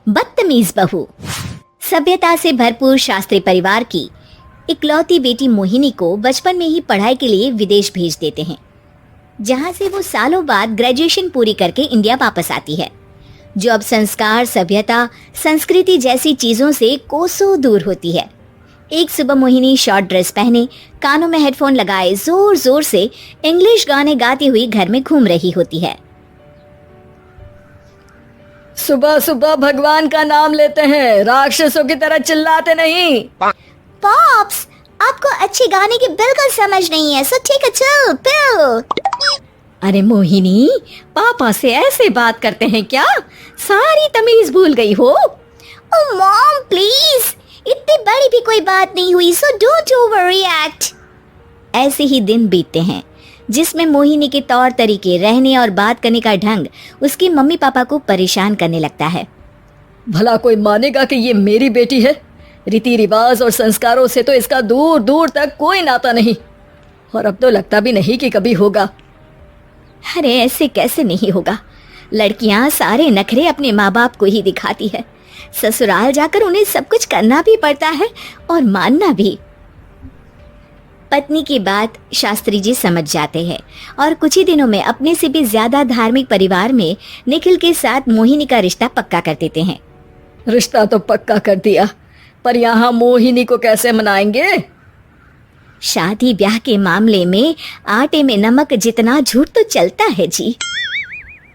बदतमीज बहू। सभ्यता से भरपूर शास्त्री परिवार की इकलौती बेटी मोहिनी को बचपन में ही पढ़ाई के लिए विदेश भेज देते हैं, जहां से वो सालों बाद ग्रेजुएशन पूरी करके इंडिया वापस आती है, जो अब संस्कार, सभ्यता, संस्कृति जैसी चीजों से कोसों दूर होती है। एक सुबह मोहिनी शॉर्ट ड्रेस पहने, कानों में हेडफोन लगाए जोर जोर से इंग्लिश गाने गाती हुई घर में घूम रही होती है। सुबह सुबह भगवान का नाम लेते हैं, राक्षसों की तरह चिल्लाते नहीं। पॉप्स, आपको अच्छे गाने की बिल्कुल समझ नहीं है, सो ठीक है, चिल पिल। अरे मोहिनी, पापा से ऐसे बात करते हैं क्या? सारी तमीज भूल गई हो। ओह मॉम प्लीज, इतनी बड़ी भी कोई बात नहीं हुई, सो डोंट ओवररिएक्ट। ऐसे ही दिन बीतते हैं जिसमें मोहिनी के तौर तरीके, रहने और बात करने का ढंग उसकी मम्मी पापा को परेशान करने लगता है। भला कोई मानेगा कि ये मेरी बेटी है? रीति रिवाज और संस्कारों से तो इसका दूर दूर तक कोई नाता नहीं, और अब तो लगता भी नहीं कि कभी होगा। अरे ऐसे कैसे नहीं होगा? लड़कियां सारे नखरे अपने माँ बाप को ही दिखाती है। ससुराल जाकर उन्हें सब कुछ करना भी पड़ता है और मानना भी। पत्नी की बात शास्त्री जी समझ जाते हैं और कुछ ही दिनों में अपने से भी ज्यादा धार्मिक परिवार में निखिल के साथ मोहिनी का रिश्ता पक्का कर देते हैं। रिश्ता तो पक्का कर दिया, पर यहाँ मोहिनी को कैसे मनाएंगे? शादी ब्याह के मामले में आटे में नमक जितना झूठ तो चलता है जी।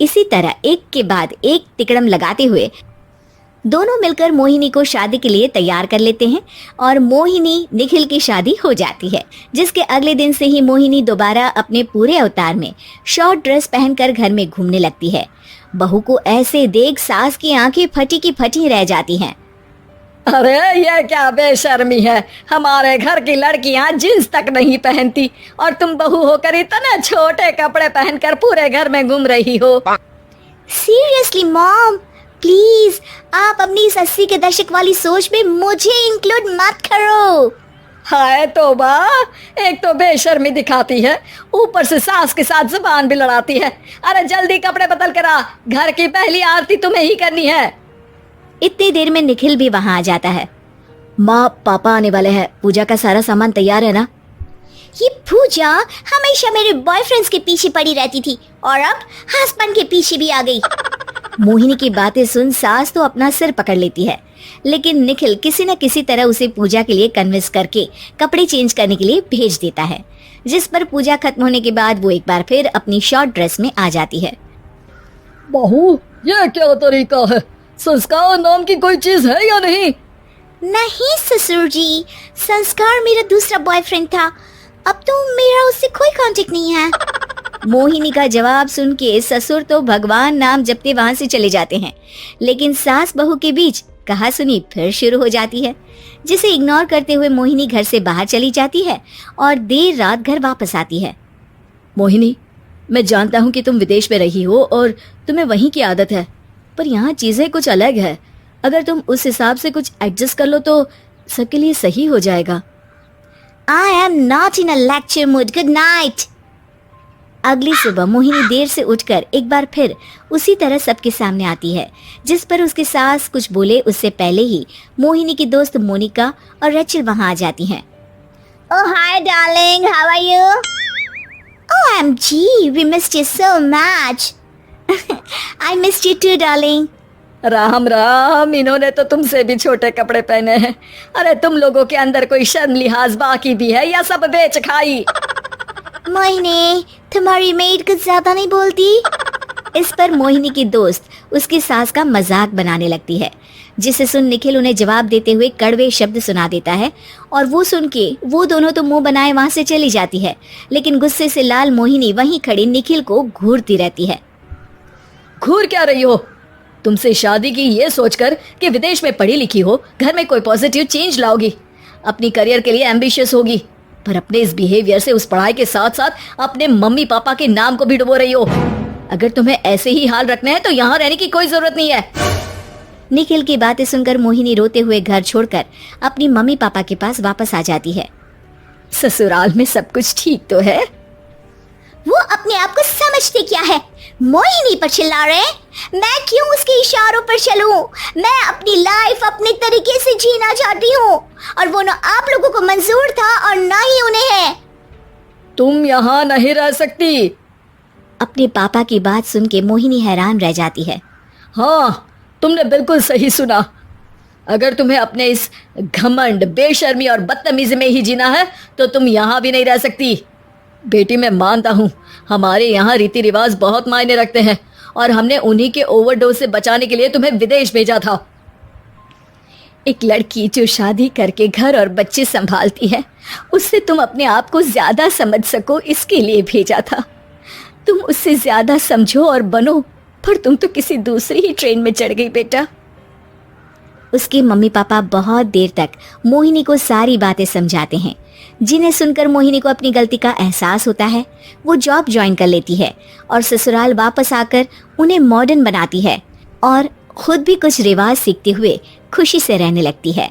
इसी तरह एक के बाद एक तिकड़म लगाते हुए दोनों मिलकर मोहिनी को शादी के लिए तैयार कर लेते हैं और मोहिनी निखिल की शादी हो जाती है, जिसके अगले दिन से ही मोहिनी दोबारा अपने पूरे अवतार में शॉर्ट ड्रेस पहनकर घर में घूमने लगती है। बहू को ऐसे देख सास की आंखें फटी की फटी रह जाती हैं। अरे ये क्या बेशर्मी है, हमारे घर की लड़कियां जींस तक नहीं पहनती और तुम बहू होकर इतने छोटे कपड़े पहनकर पूरे घर में घूम रही हो। सीरियसली मॉम, प्लीज आप अपनी इस 80 के दशक वाली सोच में मुझे इंक्लूड मत करो। हाय तौबा, एक तो बेशर्मी दिखाती है, ऊपर से सास के साथ जुबान भी लड़ाती है। अरे जल्दी कपड़े बदल कर आ, घर की पहली आरती तुम्हें ही करनी है। इतनी देर में निखिल भी वहां आ जाता है। माँ पापा आने वाले हैं, पूजा का सारा सामान तैयार है ना? ये पूजा हमेशा मेरे बॉयफ्रेंड्स के पीछे पड़ी रहती थी और अब हस्बैंड के पीछे भी आ गई। मोहिनी की बातें सुन सास तो अपना सिर पकड़ लेती है, लेकिन निखिल किसी न किसी तरह उसे पूजा के लिए कन्विंस करके कपड़े चेंज करने के लिए भेज देता है, जिस पर पूजा खत्म होने के बाद वो एक बार फिर अपनी शॉर्ट ड्रेस में आ जाती है। बहू, ये क्या तरीका है? संस्कार नाम की कोई चीज है या नहीं? नहीं ससुर जी, संस्कार मेरा दूसरा बॉयफ्रेंड था, अब तो मेरा उससे कोई कांटेक्ट नहीं है। मोहिनी का जवाब सुन के ससुर तो भगवान नाम जपते वहां से चले जाते हैं, लेकिन सास बहू के बीच कहासुनी फिर शुरू हो जाती है, जिसे इग्नोर करते हुए मोहिनी घर से बाहर चली जाती है और देर रात घर वापस आती है। मोहिनी, मैं जानता हूँ कि तुम विदेश में रही हो और तुम्हें वहीं की आदत है, पर यहाँ चीजें कुछ अलग है। अगर तुम उस हिसाब से कुछ एडजस्ट कर लो तो सबके लिए सही हो जाएगा। I am not in a lecture mood. Good night. अगली सुबह मोहिनी देर से उठकर एक बार फिर उसी तरह सबके सामने आती है, जिस पर उसकी सास कुछ बोले उससे पहले ही मोहिनी की दोस्त मोनिका और रेचल वहां आ जाती हैं। Oh hi darling, how are you? OMG, we missed you so much. I missed you too darling. Ram Ram, इन्होंने तो तुमसे भी छोटे कपड़े पहने हैं। अरे तुम लोगों के अंदर कोई शर्म लिहाज बाकी भी है या सब बेच खाई? मोहिनी, तुम्हारी मेड कुछ ज्यादा नहीं बोलती? इस पर मोहिनी की दोस्त उसकी सास का मजाक बनाने लगती है, जिसे सुन निखिल उन्हें जवाब देते हुए कड़वे शब्द सुना देता है और वो सुन के वो दोनों तो मुंह बनाए वहां से चली जाती है, लेकिन गुस्से से लाल मोहिनी वहीं खड़ी निखिल को घूरती रहती है। घूर क्या रही हो? तुमसे शादी की ये सोचकर कि विदेश में पढ़ी लिखी हो, घर में कोई पॉजिटिव चेंज लाओगी, अपनी करियर के लिए एम्बिशियस होगी, पर अपने इस बिहेवियर से उस पढ़ाई के साथ साथ अपने मम्मी पापा के नाम को भी डुबो रही हो। अगर तुम्हें ऐसे ही हाल रखना है तो यहाँ रहने की कोई जरूरत नहीं है। निखिल की बातें सुनकर मोहिनी रोते हुए घर छोड़कर अपनी मम्मी पापा के पास वापस आ जाती है। ससुराल में सब कुछ ठीक तो है? वो अपने आप को समझते क्या है? मोहिनी पर चिल्ला रहे हैं? मैं क्यों उसके इशारों पर चलूं? मैं अपनी लाइफ अपने तरीके से जीना चाहती हूँ, और वो ना आप लोगों को मंजूर था और ना ही उन्हें है। तुम यहाँ नहीं रह सकती। अपने पापा की बात सुन के मोहिनी हैरान रह जाती है। हाँ, तुमने बिल्कुल सही सुना। अगर तुम्हें अपने इस घमंड, बेशर्मी और बदतमीजी में ही जीना है तो तुम यहाँ भी नहीं रह सकती। बेटी, मैं मानता हूँ हमारे यहाँ रीति रिवाज बहुत मायने रखते हैं, और हमने उन्हीं के ओवरडोज से बचाने के लिए तुम्हें विदेश भेजा था। एक लड़की जो शादी करके घर और बच्चे संभालती है, उससे तुम अपने आप को ज्यादा समझ सको इसके लिए भेजा था। तुम उससे ज्यादा समझो और बनो, पर तुम तो किसी दूसरी ही ट्रेन में चढ़ गई बेटा। उसके मम्मी पापा बहुत देर तक मोहिनी को सारी बातें समझाते हैं, जिन्हें सुनकर मोहिनी को अपनी गलती का एहसास होता है। वो जॉब ज्वाइन कर लेती है और ससुराल वापस आकर उन्हें मॉडर्न बनाती है और खुद भी कुछ रिवाज सीखते हुए खुशी से रहने लगती है।